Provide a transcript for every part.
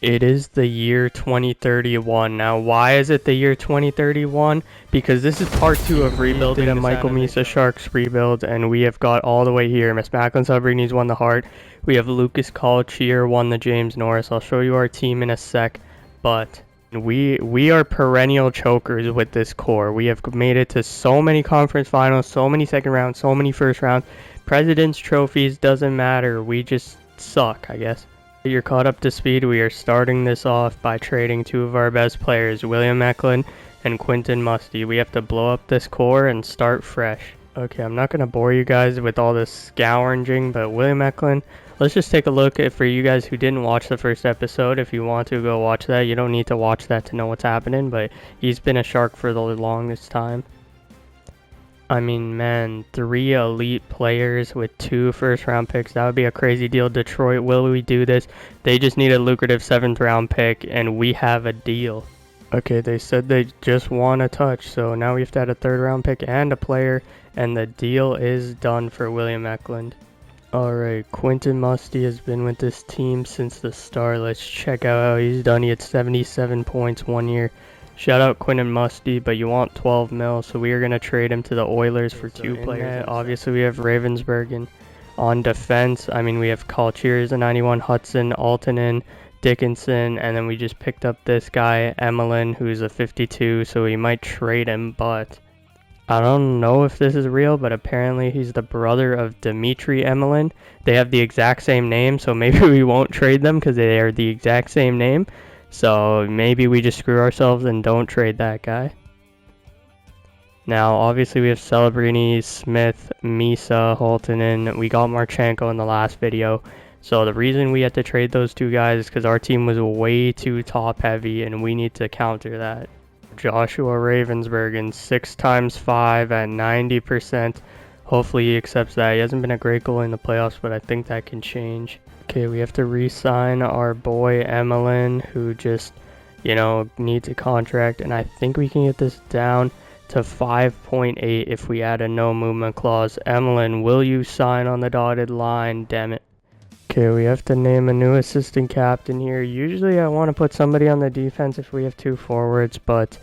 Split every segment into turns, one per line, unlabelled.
It is the year 2031. Now, why is it the year 2031? Because this is part 2 of rebuilding the Michael Misa Sharks rebuild, and we have got all the way here. Miss Macklin Celebrini's won the Hart. We have Lucas Colchier won the James Norris. I'll show you our team in a sec, but we are perennial chokers with this core. We have made it to so many conference finals, so many second rounds, so many first rounds. President's trophies, doesn't matter. We just suck, I guess. You're caught up to speed. We are starting this off by trading two of our best players, William Macklin and Quentin Musty. We have to blow up this core and start fresh. Okay, I'm not going to bore you guys with all this scrounging, but William Macklin, let's just take a look at, for you guys who didn't watch the first episode, if you want to go watch that. You don't need to watch that to know what's happening, but he's been a Shark for the longest time. I mean, man, 3 elite players with 2 first-round picks. That would be a crazy deal. Detroit, will we do this? They just need a lucrative 7th-round pick, and we have a deal. Okay, they said they just want a touch, so now we have to add a 3rd-round pick and a player, and the deal is done for William Macklin. Alright, Quentin Musty has been with this team since the start. Let's check out how he's done. He had 77 points 1 year. Shout out Quentin Musty, but you want 12 mil, so we are going to trade him to the Oilers for 2 players. Obviously, we have Ravensbergen. On defense, I mean, we have Colchiers, a 91, Hudson, Altonen, Dickinson, and then we just picked up this guy, Emelin, who's a 52, so we might trade him, but I don't know if this is real, but apparently he's the brother of Dimitri Emelin. They have the exact same name, so maybe we won't trade them because they are the exact same name. So maybe we just screw ourselves and don't trade that guy. Now, obviously we have Celebrini, Smith, Misa, Holtonen. We got Marchenko in the last video. So the reason we had to trade those 2 guys is because our team was way too top heavy and we need to counter that. Joshua Ravensbergen, 6x5 at 90%. Hopefully he accepts that. He hasn't been a great goalie in the playoffs, but I think that can change. Okay, we have to re-sign our boy Emelin, who just, needs a contract, and I think we can get this down to 5.8 if we add a no movement clause. Emelin, will you sign on the dotted line? Damn it. Okay, we have to name a new assistant captain here. Usually I want to put somebody on the defense if we have 2 forwards, but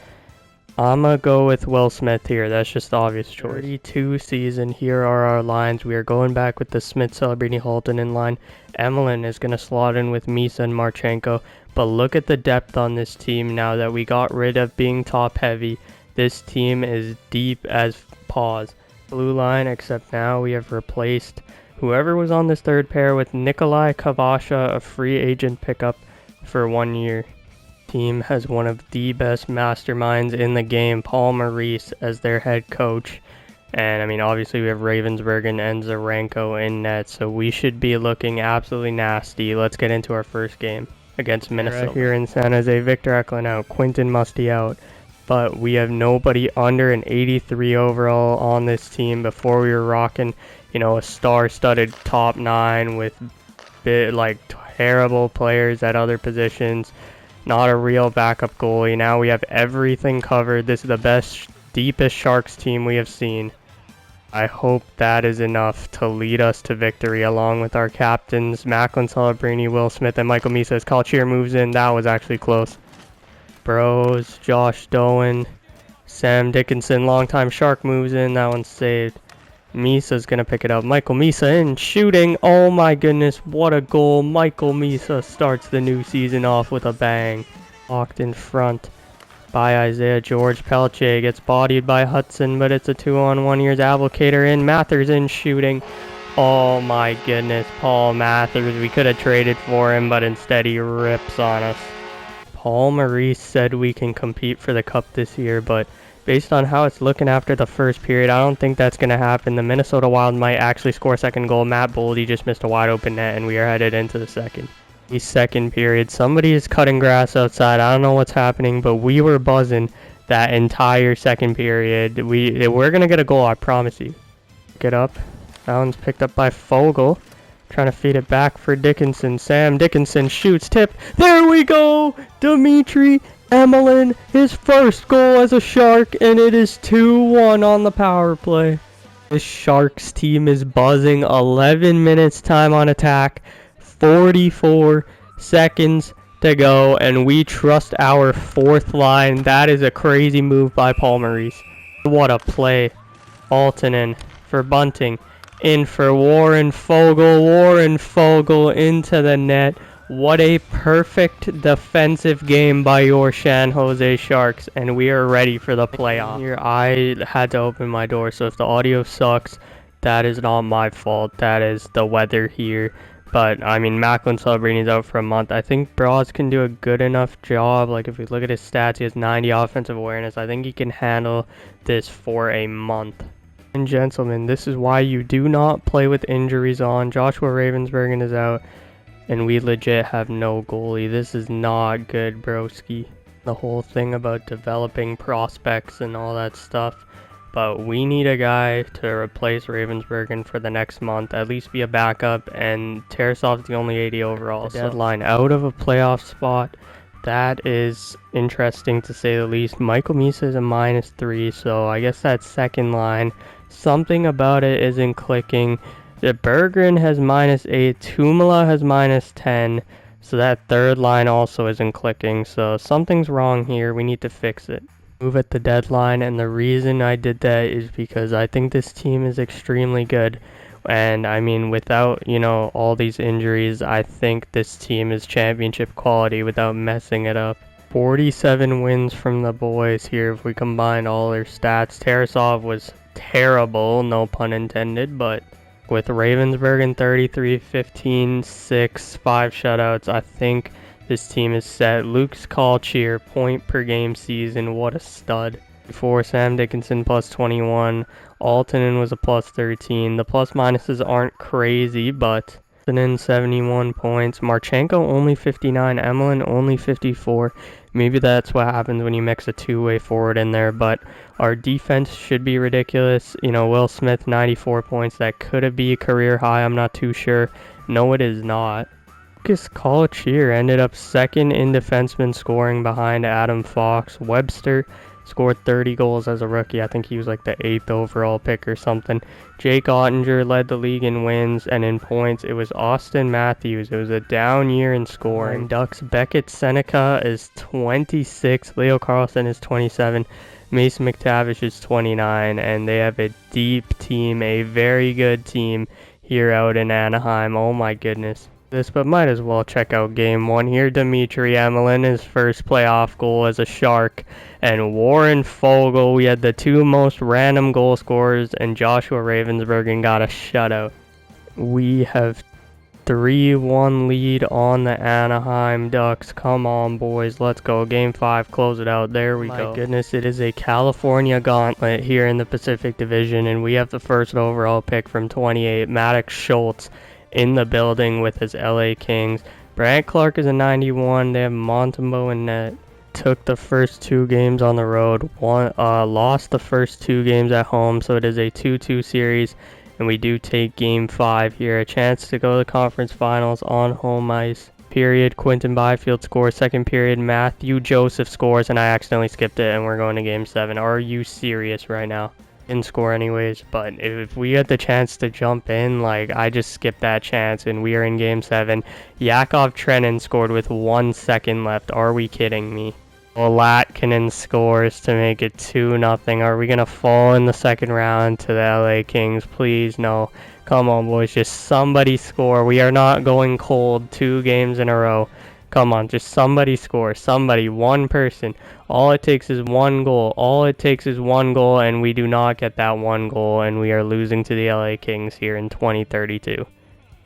I'm going to go with Will Smith here. That's just the obvious choice. 32 season. Here are our lines. We are going back with the Smith, Celebrini, Holton in line. Emelin is going to slot in with Misa and Marchenko. But look at the depth on this team now that we got rid of being top heavy. This team is deep as paws. Blue line, except now we have replaced whoever was on this 3rd pair with Nikolai Kavasha, a free agent pickup for 1 year. Team has one of the best masterminds in the game, Paul Maurice, as their head coach. And I mean, obviously we have Ravensbergen and Zarenko in net, so we should be looking absolutely nasty. Let's get into our first game against Minnesota. Here in San Jose, Victor Eklund out, Quentin Musty out. But we have nobody under an 83 overall on this team. Before we were rocking, a star-studded top 9 with terrible players at other positions. Not a real backup goalie. Now we have everything covered. This is the best, deepest Sharks team we have seen. I hope that is enough to lead us to victory, along with our captains, Macklin, Celebrini, Will Smith, and Michael Misa. As Colchier moves in, that was actually close. Bros, Josh Doan, Sam Dickinson, longtime Shark moves in. That one's saved. Misa's going to pick it up. Michael Misa in, shooting. Oh my goodness, what a goal. Michael Misa starts the new season off with a bang. Locked in front by Isaiah George. Pelche gets bodied by Hudson, but it's a 2-on-1. Here's Avocator in. Mathers in, shooting. Oh my goodness, Paul Mathers. We could have traded for him, but instead he rips on us. Paul Maurice said we can compete for the cup this year, but based on how it's looking after the first period, I don't think that's going to happen. The Minnesota Wild might actually score a second goal. Matt Boldy just missed a wide open net, and we are headed into the second period. Somebody is cutting grass outside. I don't know what's happening, but we were buzzing that entire second period. We're going to get a goal, I promise you. Get up. That one's picked up by Fogle. Trying to feed it back for Dickinson. Sam Dickinson shoots, tip. There we go! Dimitri Emelin, his first goal as a Shark, and it is 2-1 on the power play. The Sharks team is buzzing. 11 minutes time on attack, 44 seconds to go, and we trust our fourth line. That is a crazy move by Paul Maurice. What a play. Altonen for Bunting. In for Warren Fogle. Warren Fogle into the net. What a perfect defensive game by your San Jose Sharks, and we are ready for the playoff. Here, I had to open my door, so if the audio sucks, that is not my fault. That is the weather here. But, I mean, Macklin Celebrini's out for a month. I think Braz can do a good enough job. Like, if we look at his stats, he has 90 offensive awareness. I think he can handle this for a month. And gentlemen, this is why you do not play with injuries on. Joshua Ravensbergen is out, and we legit have no goalie. This is not good, broski. The whole thing about developing prospects and all that stuff. But we need a guy to replace Ravensbergen for the next month, at least be a backup, and Tarasov's the only 80 overall. So deadline out of a playoff spot. That is interesting to say the least. Michael Misa is a -3, so I guess that second line, something about it isn't clicking. The Berggren has -8, Tumala has -10, so that third line also isn't clicking. So something's wrong here. We need to fix it. Move at the deadline, and the reason I did that is because I think this team is extremely good, and I mean, without, you know, all these injuries, I think this team is championship quality without messing it up. 47 wins from the boys here if we combine all their stats. Tarasov was terrible, no pun intended, but with Ravensbergen 33, 15, 6, 5 shutouts, I think this team is set. Luke's Kalchier, point per game season, what a stud. For Sam Dickinson, +21. Altonen was a +13. The plus minuses aren't crazy, but Altonen 71 points. Marchenko only 59. Emelin only 54. Maybe that's what happens when you mix a two-way forward in there, but our defense should be ridiculous. You know, Will Smith, 94 points. That could be a career high. I'm not too sure. No, it is not. Lucas Kalchier ended up second in defenseman scoring behind Adam Fox. Webster scored 30 goals as a rookie. I think he was like the 8th overall pick or something. Jake Ottinger led the league in wins, and in points it was Austin Matthews. It was a down year in scoring. Ducks Beckett Seneca is 26. Leo Carlson is 27. Mason McTavish is 29, and they have a deep team, a very good team here out in Anaheim. Oh my goodness. But might as well check out game 1 here. Dimitri Emelin, his first playoff goal as a Shark, and Warren Fogle. We had the two most random goal scorers, and Joshua Ravensbergen got a shutout. We have 3-1 lead on the Anaheim Ducks. Come on, boys, let's go. Game 5, close it out. There we go. My goodness, it is a California gauntlet here in the Pacific Division, and we have the first overall pick from 28, Maddox Schultz, in the building with his LA Kings. Brant Clark is a 91. They have Montembeau in net. Took the first 2 games on the road. Lost the first 2 games at home, so it is a 2-2 series, and we do take game 5 here. A chance to go to the conference finals on home ice. Period. Quinton Byfield scores. Second period, Matthew Joseph scores, and I accidentally skipped it, and we're going to game 7. Are you serious right now? Didn't score anyways, but if we had the chance to jump in, like, I just skipped that chance, and we are in game 7. Yakov Trenin scored with 1 second left. Are we kidding me? Latkinen scores to make it 2-0. Are we gonna fall in the second round to the LA Kings? Please, no. Come on, boys, just somebody score. We are not going cold 2 games in a row. Come on, just somebody score. Somebody, one person. All it takes is 1 goal. All it takes is 1 goal, and we do not get that 1 goal, and we are losing to the LA Kings here in 2032.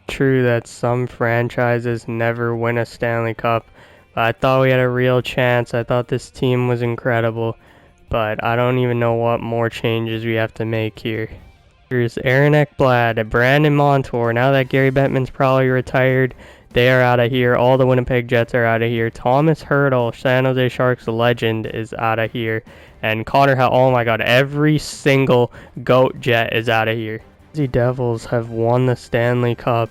True that some franchises never win a Stanley Cup, but I thought we had a real chance. I thought this team was incredible, but I don't even know what more changes we have to make here. Here's Aaron Ekblad, Brandon Montour. Now that Gary Bettman's probably retired, they are out of here. All the Winnipeg Jets are out of here. Thomas Hertl, San Jose Sharks legend, is out of here. And Connor oh my god, every single GOAT Jet is out of here. The Devils have won the Stanley Cup,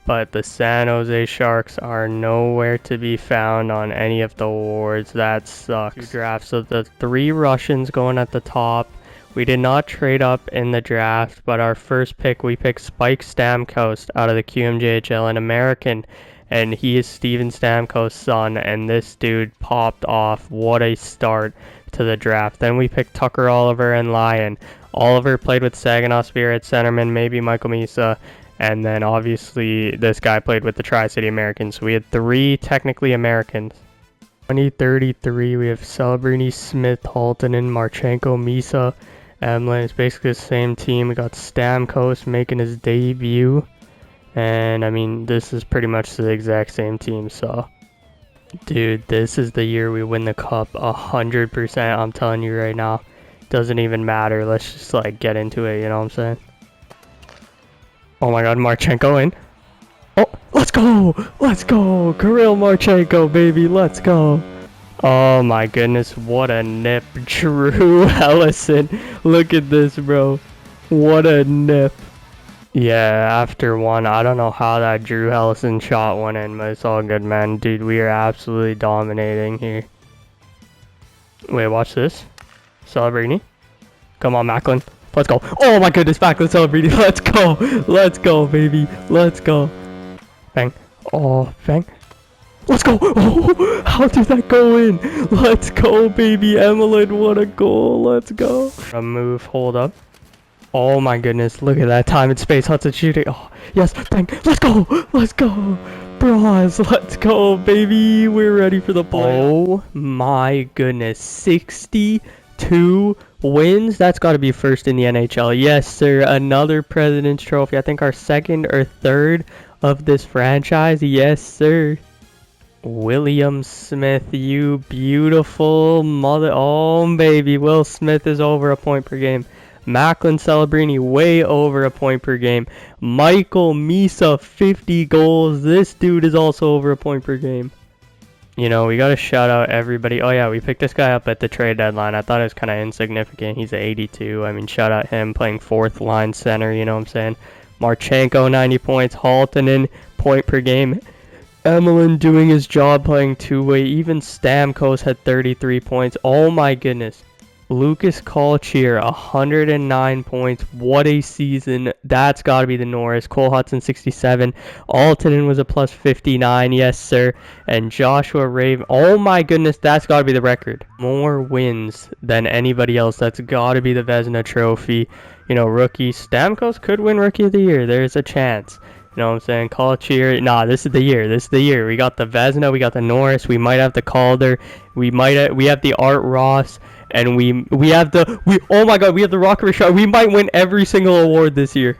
but the San Jose Sharks are nowhere to be found on any of the awards. That sucks. Drafts of the 3 Russians going at the top. We did not trade up in the draft, but our first pick, we picked Spike Stamkos out of the QMJHL, an American, and he is Steven Stamkos' son, and this dude popped off. What a start to the draft. Then we picked Tucker Oliver and Lyon. Oliver played with Saginaw Spirit, centerman, maybe Michael Misa, and then obviously this guy played with the Tri-City Americans. So we had 3 technically Americans. 2033, we have Celebrini, Smith, Haltonen, Marchenko, Misa, Emlyn. It's basically the same team. We got Stamkos making his debut. And I mean, this is pretty much the exact same team. So, dude, this is the year we win the cup 100%. I'm telling you right now. Doesn't even matter. Let's just like get into it. You know what I'm saying? Oh my God, Marchenko in. Oh, let's go! Let's go! Kirill Marchenko, baby, let's go! Oh my goodness, what a nip. Drew Ellison. Look at this, bro. What a nip. Yeah, after one, I don't know how that Drew Ellison shot went in, but it's all good, man. Dude, we are absolutely dominating here. Wait, watch this. Celebrini. Come on, Macklin. Let's go. Oh my goodness, Macklin Celebrini. Let's go. Let's go, baby. Let's go. Bang. Oh, bang. Let's go. Oh, how did that go in? Let's go, baby. Emlyn, what a goal. Let's go. A move. Hold up. Oh my goodness. Look at that time and space. Hudson shooting. Oh, yes. Bang. Let's go. Let's go. Bros. Let's go, baby. We're ready for the play. Oh my goodness. 62 wins. That's got to be first in the NHL. Yes, sir. Another President's Trophy. I think our second or third of this franchise. Yes, sir. William Smith, you beautiful mother. Oh, baby. Will Smith is over a point per game. Macklin Celebrini, way over a point per game. Michael Misa, 50 goals. This dude is also over a point per game. You know, we got to shout out everybody. Oh, yeah, we picked this guy up at the trade deadline. I thought it was kind of insignificant. He's at 82. I mean, shout out him playing 4th line center, you know what I'm saying? Marchenko, 90 points. Haltonen, point per game. Emlyn doing his job playing 2-way. Even Stamkos had 33 points. Oh, my goodness. Lucas Kalchier, 109 points. What a season. That's got to be the Norris. Cole Hudson, 67. Altonen was a plus 59. Yes, sir. And Joshua Raven. Oh, my goodness. That's got to be the record. More wins than anybody else. That's got to be the Vezina Trophy. You know, rookie. Stamkos could win Rookie of the Year. There's a chance. You know what I'm saying? Kalchier. Nah, this is the year. This is the year. We got the Vezina. We got the Norris. We might have the Calder. We have the Art Ross. And we have oh my God, we have the Rocket Richard. We might win every single award this year.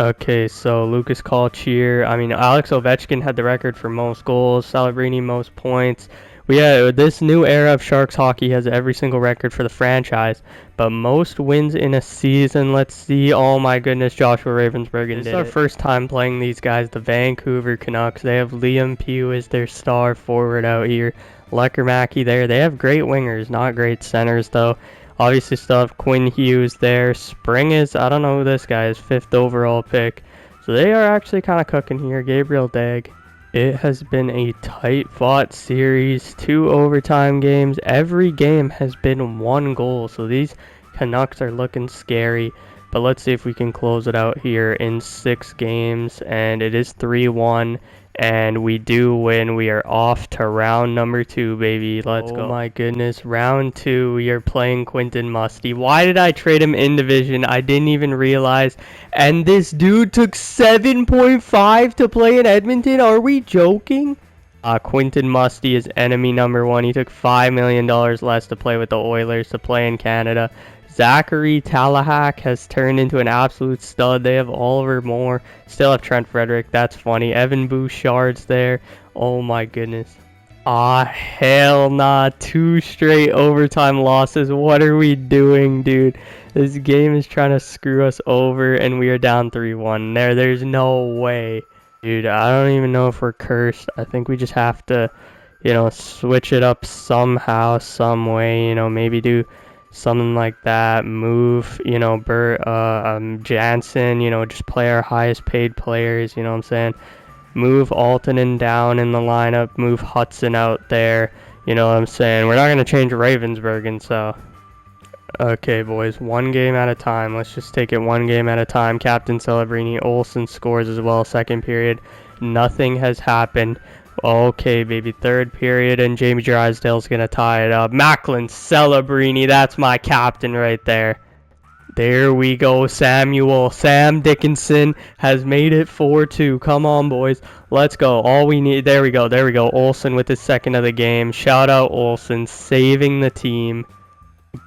Okay, so Lucas Kalchier. I mean, Alex Ovechkin had the record for most goals. Celebrini most points. This new era of Sharks hockey has every single record for the franchise, but most wins in a season. Let's see. Oh my goodness, Joshua Ravensbergen. This is our first time playing these guys, the Vancouver Canucks. They have Liam Pugh as their star forward out here. Lecker there. They have great wingers, not great centers though. Obviously still have Quinn Hughes there. Spring is, I don't know who this guy is, 5th overall pick. So they are actually kind of cooking here. Gabriel Dag. It has been a tight fought series, 2 overtime games. Every game has been 1 goal. So these Canucks are looking scary. But let's see if we can close it out here in 6 games. And it is 3-1. And we do win. We are off to round number 2, baby. Let's go. Oh my goodness. Round 2, we are playing Quentin Musty. Why did I trade him in division? I didn't even realize. And this dude took 7.5 to play in Edmonton? Are we joking? Quentin Musty is enemy number 1. He took $5 million less to play with the Oilers to play in Canada. Zachary Talahak has turned into an absolute stud. They have Oliver Moore. Still have Trent Frederick. That's funny. Evan Bouchard's there. Oh my goodness. Hell nah. 2 straight overtime losses. What are we doing, dude? This game is trying to screw us over, and we are down 3-1. There's no way. Dude, I don't even know if we're cursed. I think we just have to, you know, switch it up somehow, some way. You know, maybe do something like that, move, you know, Jansen, you know, just play our highest paid players, you know what I'm saying? Move Altonen down in the lineup, move Hudson out there, you know what I'm saying? We're not going to change Ravensbergen, so. Okay, boys, 1 game at a time. Let's just take it 1 game at a time. Captain Celebrini, Olsen scores as well, 2nd period. Nothing has happened. Okay, baby, third period, and Jamie Drysdale's gonna tie it up. Macklin, Celebrini, that's my captain right there. There we go, Sam Dickinson has made it 4-2. Come on, boys. Let's go. All we need, there we go. Olsen with his second of the game. Shout out Olsen, saving the team.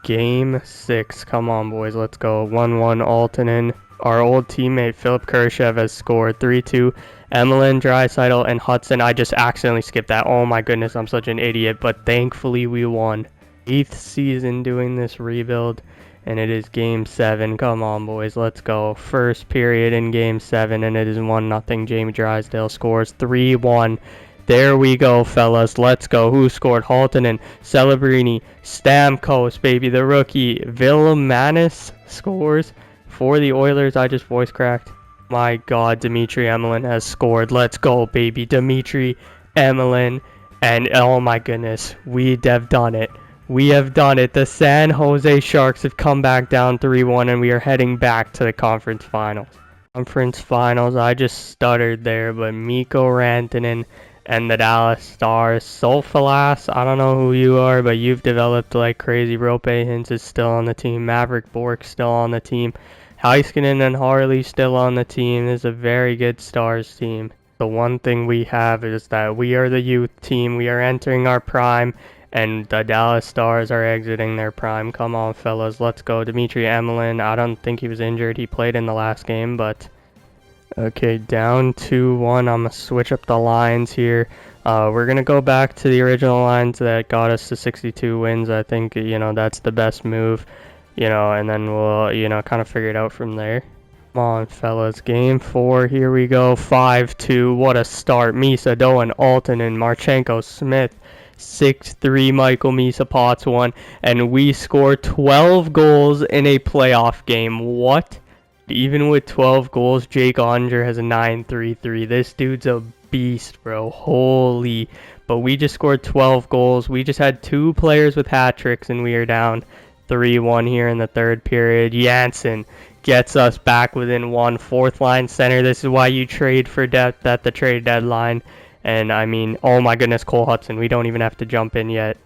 Game 6. Come on, boys. Let's go. 1-1 Altonen. Our old teammate Philip Kershev has scored 3-2. Emelin, Draisaitl, and Hudson. I just accidentally skipped that. Oh my goodness, I'm such an idiot. But thankfully we won. 8th season doing this rebuild. And it is game 7. Come on, boys. Let's go. First period in game 7. And it is 1-0. Jamie Drysdale scores 3-1. There we go, fellas. Let's go. Who scored? Haltonen, Celebrini, Stamkos, baby, the rookie. Villamanis scores for the Oilers. I just voice cracked. My God, Dimitri Emelin has scored. Let's go, baby. Dimitri Emelin. And oh my goodness, we have done it. We have done it. The San Jose Sharks have come back down 3-1, and we are heading back to the conference finals. I just stuttered there, but Mikko Rantanen and the Dallas Stars. Sulfalas, I don't know who you are, but you've developed like crazy. Rope Hintz is still on the team. Maverick Bork still on the team. Heiskanen and Harley still on the team. This is a very good Stars team. The one thing we have is that we are the youth team. We are entering our prime, and the Dallas Stars are exiting their prime. Come on, fellas. Let's go. Dimitri Emelin, I don't think he was injured. He played in the last game, but... Okay, down 2-1. I'm going to switch up the lines here. We're going to go back to the original lines that got us to 62 wins. I think, that's the best move, and then we'll, kind of figure it out from there. Come on, fellas. Game 4. Here we go. 5-2. What a start. Misa, Doan, Altonen, Marchenko, Smith. 6-3, Michael Misa, Potts 1. And we scored 12 goals in a playoff game. What? Even with 12 goals, Jake Onger has a 9.33. This dude's a beast, bro. Holy. But we just scored 12 goals. We just had 2 players with hat tricks, and we are down 3-1 here in the third period. Janssen gets us back within 1. Fourth line center. This is why you trade for depth at the trade deadline. And, I mean, oh my goodness, Cole Hudson. We don't even have to jump in yet.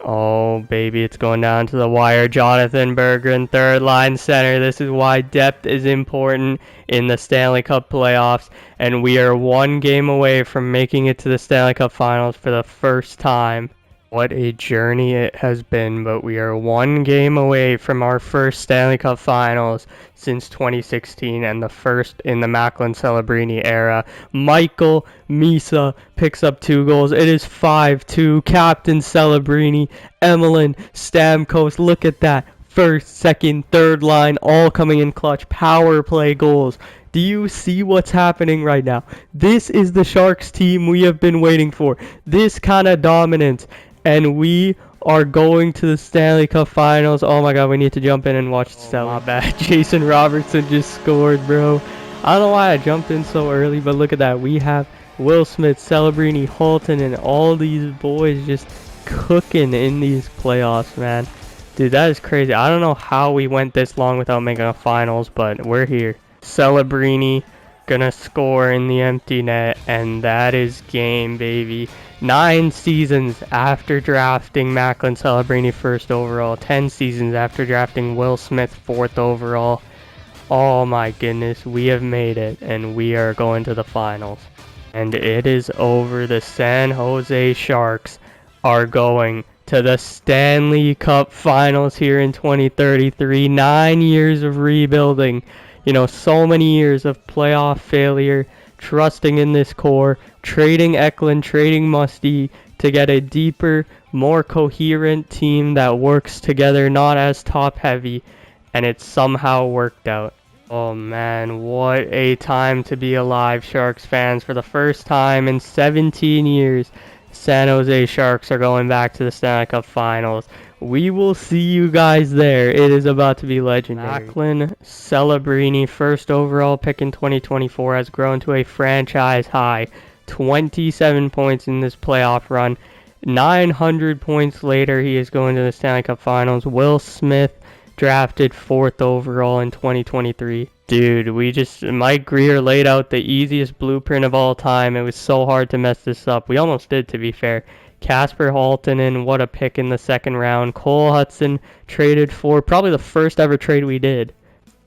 Oh, baby, it's going down to the wire. Jonathan Berggren, third line center. This is why depth is important in the Stanley Cup playoffs. And we are 1 game away from making it to the Stanley Cup finals for the first time. What a journey it has been, but we are 1 game away from our first Stanley Cup finals since 2016 and the first in the Macklin Celebrini era. Michael Misa picks up 2 goals. It is 5-2. Captain Celebrini, Emelin, Stamkos. Look at that. First, second, third line, all coming in clutch. Power play goals. Do you see what's happening right now? This is the Sharks team we have been waiting for. This kind of dominance. And we are going to the Stanley Cup Finals. Oh my God, we need to jump in and watch the Stanley. My bad. Jason Robertson just scored, bro. I don't know why I jumped in so early, but look at that. We have Will Smith, Celebrini, Halton, and all these boys just cooking in these playoffs, man. Dude, that is crazy. I don't know how we went this long without making a finals, but we're here. Celebrini gonna score in the empty net, and that is game, baby. 9 seasons after drafting Macklin Celebrini first overall, 10 seasons after drafting Will Smith 4th overall. Oh my goodness, we have made it, and we are going to the finals. And it is over. The San Jose Sharks are going to the Stanley Cup Finals here in 2033. 9 years of rebuilding. So many years of playoff failure, trusting in this core, trading Eklund, trading Musty to get a deeper, more coherent team that works together, not as top heavy, and it somehow worked out. Oh man, what a time to be alive, Sharks fans. For the first time in 17 years, San Jose Sharks are going back to the Stanley Cup Finals. We will see you guys there. It is about to be legendary. Macklin Celebrini, first overall pick in 2024, has grown to a franchise high 27 points in this playoff run. 900 points later, he is going to the Stanley Cup Finals. Will Smith, drafted 4th overall in 2023. Dude, Mike Greer laid out the easiest blueprint of all time. It was so hard to mess this up. We almost did, to be fair. Casper Haltonen, what a pick in the second round. Cole Hudson traded for probably the first ever trade we did.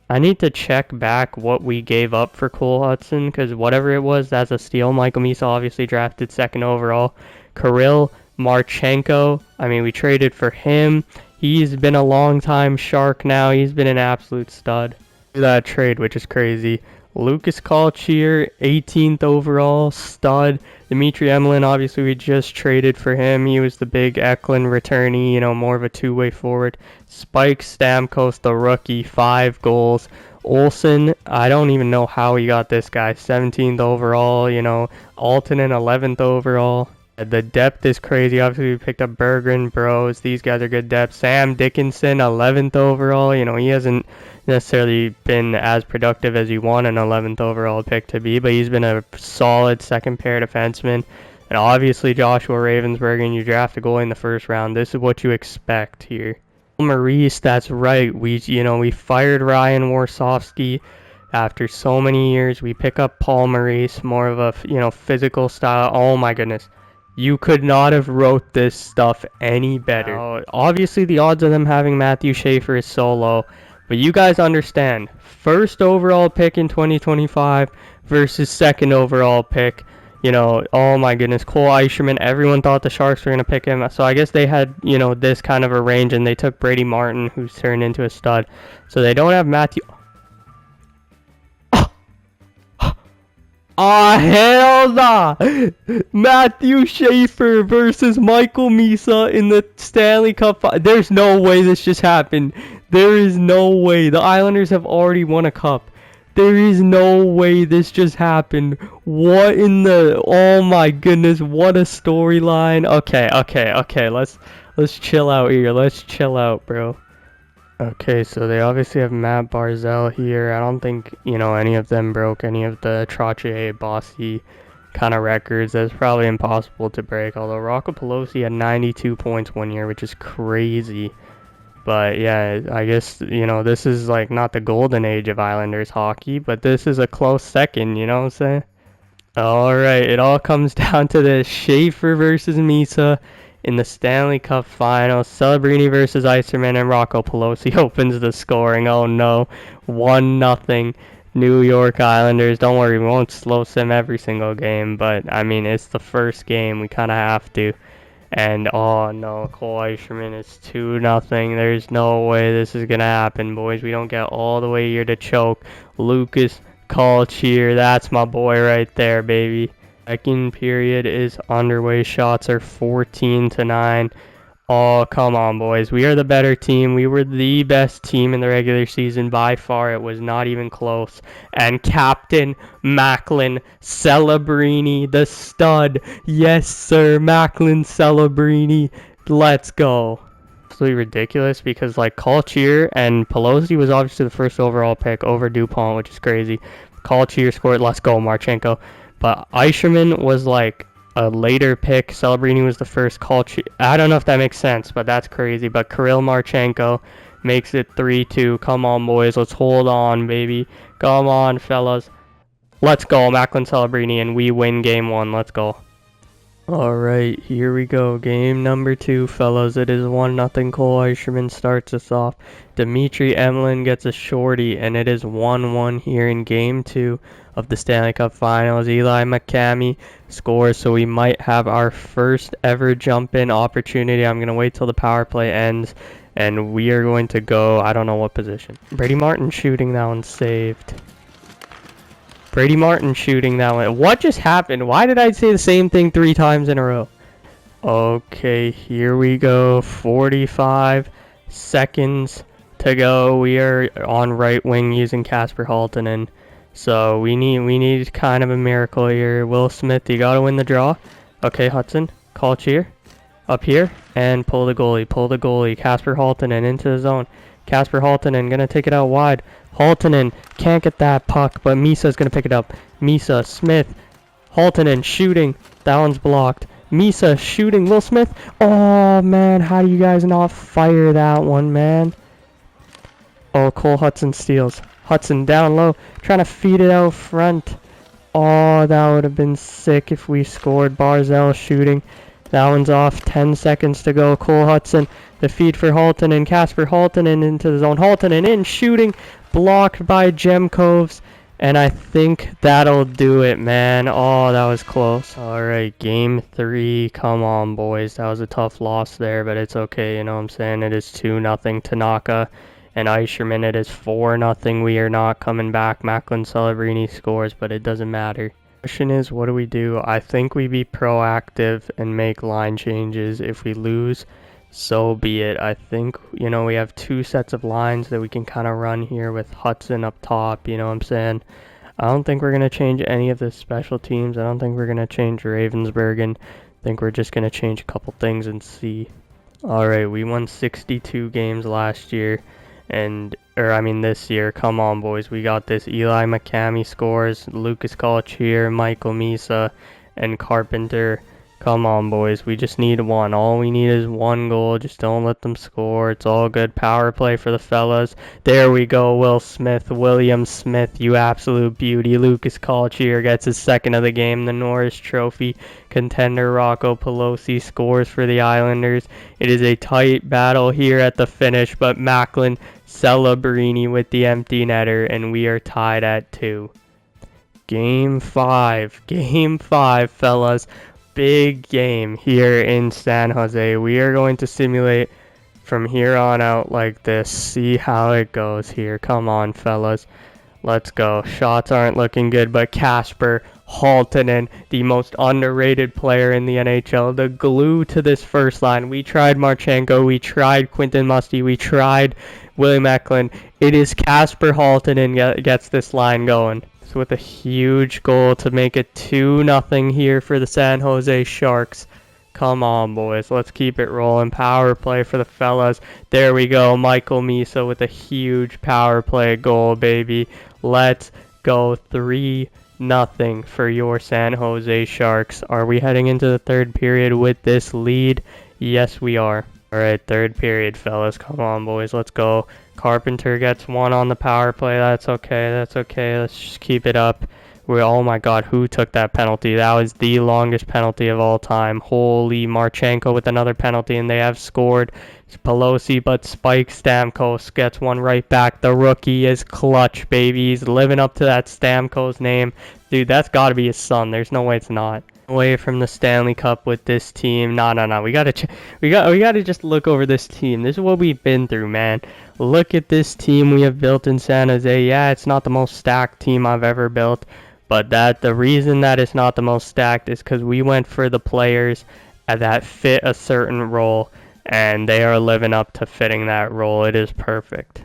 I need to check back what we gave up for Cole Hudson, because whatever it was, that's a steal. Michael Misa obviously drafted second overall. Kirill Marchenko, I mean, we traded for him. He's been a long time Shark now. He's been an absolute stud. That trade, which is crazy. Lucas Kalchier, 18th overall, stud. Dmitry Emelin, obviously we just traded for him. He was the big Eklund returnee, you know, more of a two-way forward. Spike Stamkos, the rookie, 5 goals. Olsen, I don't even know how he got this guy, 17th overall, you know. Altonen, 11th overall. The depth is crazy. Obviously, we picked up Berggren, Bros. These guys are good depth. Sam Dickinson, 11th overall. You know, he hasn't necessarily been as productive as you want an 11th overall pick to be, but he's been a solid second pair defenseman. And obviously, Joshua Ravensbergen, you draft a goalie in the first round. This is what you expect here. Maurice, that's right. We fired Ryan Warsofsky. After so many years, we pick up Paul Maurice, more of a physical style. Oh my goodness. You could not have wrote this stuff any better. Now, obviously, the odds of them having Matthew Schaefer is so low. But you guys understand. First overall pick in 2025 versus second overall pick. You know, oh my goodness. Cole Eisherman, everyone thought the Sharks were going to pick him. So I guess they had, this kind of a range. And they took Brady Martin, who's turned into a stud. So they don't have Matthew... Ah, hell nah! Matthew Schaefer versus Michael Misa in the Stanley Cup. There's no way this just happened. There is no way. The Islanders have already won a cup. There is no way this just happened. What in the... Oh my goodness, what a storyline. Okay. Let's chill out here. Let's chill out, bro. Okay, so they obviously have Matt Barzell here. I don't think, any of them broke any of the Trottier, Bossy kind of records. That's probably impossible to break. Although Rocco Pelosi had 92 points one year, which is crazy. But yeah, I guess, this is like not the golden age of Islanders hockey, but this is a close second, you know what I'm saying? Alright, it all comes down to the Schaefer versus Misa in the Stanley Cup Finals. Celebrini versus Iserman, and Rocco Pelosi opens the scoring. Oh no, 1-0 New York Islanders. Don't worry, we won't slow sim every single game, but I mean, it's the first game, we kind of have to. And oh no, Cole Eisherman is 2-0. There's no way this is gonna happen, boys. We don't get all the way here to choke. Lucas Kalchier, that's my boy right there, baby. Second period is underway. Shots are 14-9. Oh, come on, boys. We are the better team. We were the best team in the regular season by far. It was not even close. And Captain Macklin Celebrini, the stud. Yes, sir. Macklin Celebrini. Let's go. Absolutely ridiculous because, Kalchier and Pelosi was obviously the first overall pick over DuPont, which is crazy. Kalchier scored. Let's go, Marchenko. But Eisherman was a later pick. Celebrini was the first. I don't know if that makes sense, but that's crazy. But Kirill Marchenko makes it 3-2. Come on, boys. Let's hold on, baby. Come on, fellas. Let's go, Macklin Celebrini, and we win game 1. Let's go. Alright, here we go. Game number 2, fellas. It is 1-0. Cole Eisherman starts us off. Dmitry Emelin gets a shorty, and it is 1-1 here in game 2 of the Stanley Cup Finals. Eli McCamey scores, so we might have our first ever jump-in opportunity. I'm going to wait till the power play ends, and we are going to go, I don't know what position. Brady Martin shooting, that one saved. Brady Martin shooting that one. What just happened? Why did I say the same thing 3 times in a row? Okay, here we go. 45 seconds to go. We are on right wing using Casper Haltonen. So we need kind of a miracle here. Will Smith, you gotta win the draw. Okay, Hudson, Kalchier, up here, and pull the goalie. Casper Haltonen into the zone. Casper Haltonen gonna take it out wide. Haltonen can't get that puck, but Misa's gonna pick it up. Misa, Smith, Haltonen shooting. That one's blocked. Misa shooting. Will Smith. Oh man, how do you guys not fire that one, man? Oh, Cole Hudson steals. Hudson down low, trying to feed it out front. Oh, that would have been sick if we scored. Barzell shooting. That one's off. 10 seconds to go. Cole Hudson, the feed for Haltonen. Casper Haltonen into the zone. Haltonen in, shooting. Blocked by Gemcoves. And I think that'll do it, man. Oh, that was close. Alright, game 3. Come on, boys. That was a tough loss there, but it's okay. You know what I'm saying? It is 2-0 Tanaka. And Eisherman, it is 4-0. We are not coming back. Macklin Celebrini scores, but it doesn't matter. Question is, what do? I think we be proactive and make line changes. If we lose, so be it. I think, you know, we have 2 sets of lines that we can kind of run here with Hudson up top, you know what I'm saying? I don't think we're going to change any of the special teams. I don't think we're going to change Ravensburgen. I think we're just going to change a couple things and see. Alright, we won 62 games last year. This year. Come on, boys. We got this. Eli McCamey scores. Lucas Colchier, Michael Misa, and Carpenter. Come on, boys. We just need one. All we need is 1 goal. Just don't let them score. It's all good. Power play for the fellas. There we go. William Smith, you absolute beauty. Lucas Colchier gets his 2nd of the game. The Norris Trophy contender Rocco Pelosi scores for the Islanders. It is a tight battle here at the finish, but Macklin Celebrini with the empty netter, and we are tied at 2. Game 5, fellas. Big game here in San Jose. We are going to simulate from here on out like this. See how it goes here. Come on, fellas. Let's go. Shots aren't looking good, but Casper Haltonen, the most underrated player in the NHL, the glue to this first line. We tried Marchenko, we tried Quinton Musty, we tried Willie Macklin. It is Casper Haltonen gets this line going. So with a huge goal to make it 2-0 here for the San Jose Sharks. Come on, boys. Let's keep it rolling. Power play for the fellas. There we go. Michael Misa with a huge power play goal, baby. Let's go. 3-0 for your San Jose Sharks. Are we heading into the 3rd period with this lead? Yes, we are. All right, 3rd period, fellas. Come on, boys. Let's go. Carpenter gets 1 on the power play. That's okay. Let's just keep it up. Oh my god, who took that penalty? That was the longest penalty of all time. Holy, Marchenko with another penalty, and they have scored. It's Pelosi, but Spike Stamkos gets 1 right back. The rookie is clutch, baby. He's living up to that Stamkos name. Dude, that's got to be his son. There's no way it's not. Away from the Stanley Cup with this team. No. We gotta just look over this team. This is what we've been through, man. Look at this team we have built in San Jose. Yeah, it's not the most stacked team I've ever built, but the reason that it's not the most stacked is because we went for the players that fit a certain role, and they are living up to fitting that role. It is perfect.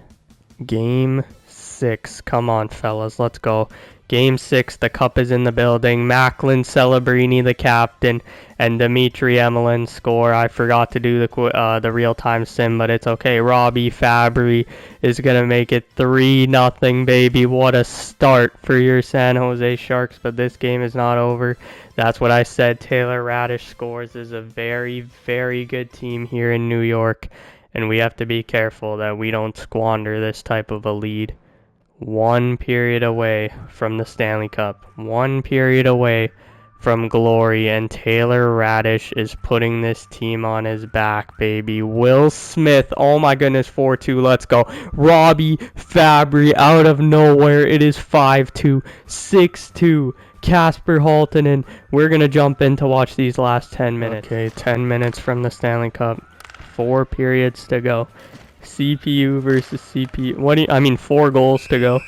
Game 6. Come on, fellas. Let's go. Game 6, the cup is in the building. Macklin Celebrini, the captain, and Dimitri Emelin score. I forgot to do the real-time sim, but it's okay. Robbie Fabry is going to make it 3-0, baby. What a start for your San Jose Sharks, but this game is not over. That's what I said. Taylor Radish scores. This is a very, very good team here in New York, and we have to be careful that we don't squander this type of a lead. 1 period away from the Stanley Cup. 1 period away from glory, and Taylor Radish is putting this team on his back, baby. Will Smith, oh my goodness, 4-2, let's go. Robbie Fabry out of nowhere. It is 5-2, 6-2. Casper Haltonen. We're going to jump in to watch these last 10 minutes. Okay, 10 minutes from the Stanley Cup. 4 periods to go. CPU versus CPU. 4 goals to go.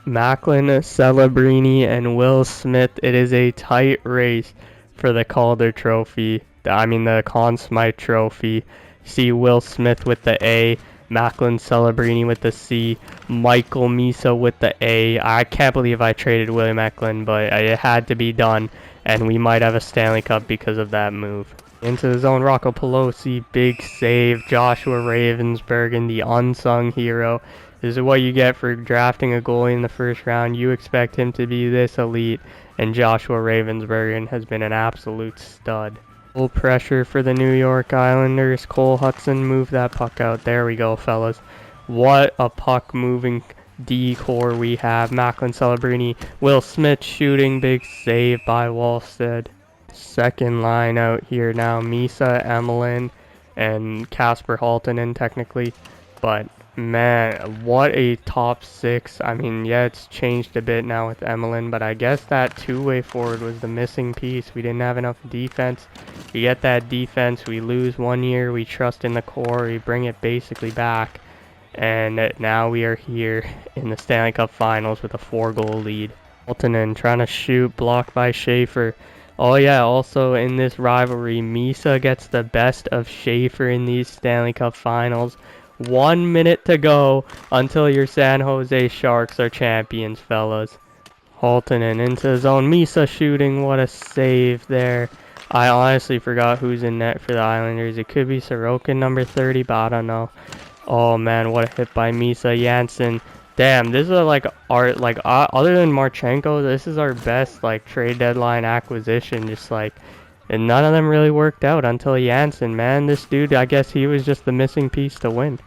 Macklin, Celebrini, and Will Smith. It is a tight race for the Calder Trophy. The Conn Smythe Trophy. See Will Smith with the A. Macklin Celebrini with the C. Michael Misa with the A. I can't believe I traded Willie Macklin, but it had to be done. And we might have a Stanley Cup because of that move. Into the zone, Rocco Pelosi, big save. Joshua Ravensburgen, the unsung hero. This is what you get for drafting a goalie in the first round. You expect him to be this elite, and Joshua Ravensburgen has been an absolute stud. Full pressure for the New York Islanders. Cole Hudson, move that puck out. There we go, fellas. What a puck moving D core we have. Macklin, Celebrini, Will Smith shooting, big save by Wallstead. Second line out here now, Misa, Emmeline, and Casper Haltonen technically. But man, what a top six. I mean, yeah, it's changed a bit now with Emmeline, but I guess that two-way forward was the missing piece. We didn't have enough defense. We get that defense, we lose 1 year, we trust in the core, we bring it basically back. And now we are here in the Stanley Cup Finals with a 4-goal lead. Haltonen trying to shoot, blocked by Schaefer. Oh yeah, also in this rivalry, Misa gets the best of Schaefer in these Stanley Cup Finals. 1 minute to go until your San Jose Sharks are champions, fellas. Haltonen into his own. Misa shooting, what a save there. I honestly forgot who's in net for the Islanders. It could be Sorokin, number 30, but I don't know. Oh man, what a hit by Misa. Janssen. Damn, this is like our other than Marchenko, this is our best like trade deadline acquisition. Just like, and none of them really worked out until Janssen. Man, this dude, I guess he was just the missing piece to win.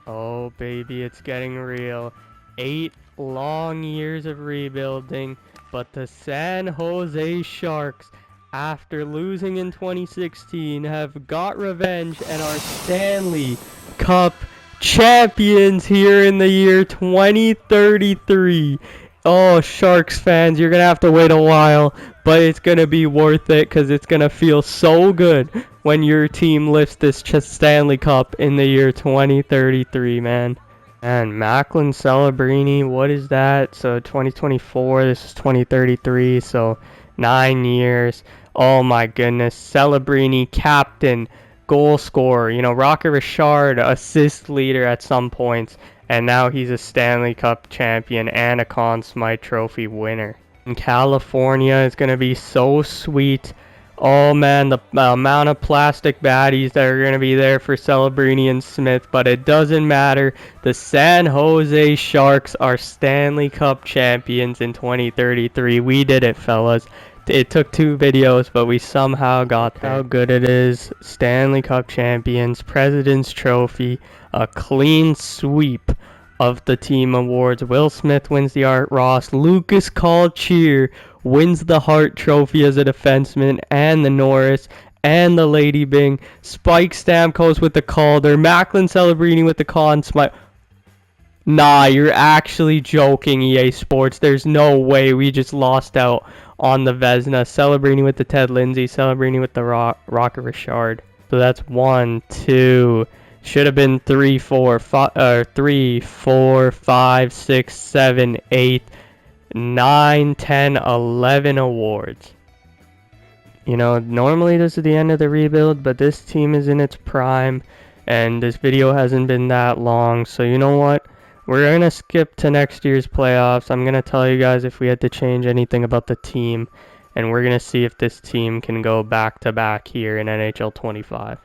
Oh baby, it's getting real. 8 long years of rebuilding, but the San Jose Sharks, after losing in 2016, have got revenge and are Stanley Cup champions here in the year 2033. Oh, Sharks fans, you're gonna have to wait a while, but it's gonna be worth it because it's gonna feel so good when your team lifts this Stanley Cup in the year 2033, man. And Macklin, Celebrini, what is that? So 2024, this is 2033, so 9 years. Oh my goodness, Celebrini, captain, goal scorer, you know, Rocket Richard, assist leader at some points, and now he's a Stanley Cup champion and a Conn Smythe Trophy winner. In California is going to be so sweet. Oh man, the amount of plastic baddies that are going to be there for Celebrini and Smith, but it doesn't matter. The San Jose Sharks are Stanley Cup champions in 2033. We did it, fellas. It took 2 videos, but we somehow got there. How good it is. Stanley Cup champions, President's Trophy, a clean sweep of the team awards. Will Smith wins the Art Ross. Lucas Calcier wins the Hart Trophy as a defenseman, and the Norris, and the Lady Byng. Spike Stamkos with the Calder. Macklin, Celebrini with the Conn Smythe. Nah, you're actually joking, EA Sports. There's no way we just lost out on the Vezina. Celebrini with the Ted Lindsay. Celebrini with the Rocket Richard. So that's 1, 2. Should have been 3, 4, 5, 6, 7, 8, 9, 10, 11 awards. You know, normally this is the end of the rebuild, but this team is in its prime, and this video hasn't been that long. So you know what? We're going to skip to next year's playoffs. I'm going to tell you guys if we had to change anything about the team, and we're going to see if this team can go back-to-back here in NHL 25.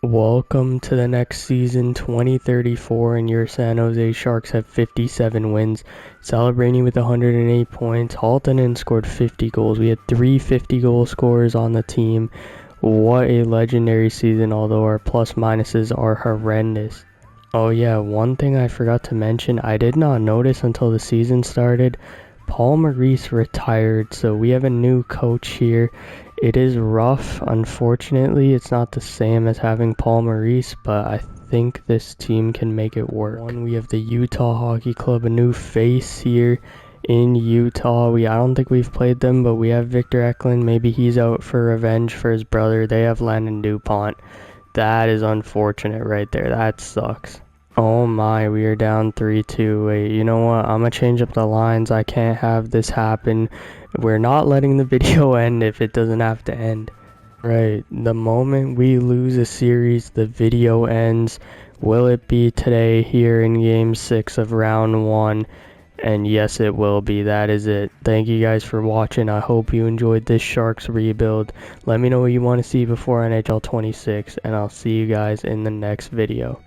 Welcome to the next season, 2034, and your San Jose Sharks have 57 wins. Celebrini with 108 points. Haltonen scored 50 goals. We had 3 50-goal scorers on the team. What a legendary season, although our plus-minuses are horrendous. Oh yeah, one thing I forgot to mention, I did not notice until the season started. Paul Maurice retired, so we have a new coach here. It is rough, unfortunately. It's not the same as having Paul Maurice, but I think this team can make it work. We have the Utah Hockey Club, a new face here in Utah. I don't think we've played them, but we have Victor Eklund. Maybe he's out for revenge for his brother. They have Landon DuPont. That is unfortunate right there. That sucks. Oh my, we are down 3-2. Wait, you know what? I'm going to change up the lines. I can't have this happen. We're not letting the video end if it doesn't have to end. Right, the moment we lose a series, the video ends. Will it be today here in Game 6 of Round 1? And yes, it will be. That is it. Thank you guys for watching. I hope you enjoyed this Sharks rebuild. Let me know what you want to see before NHL 26, and I'll see you guys in the next video.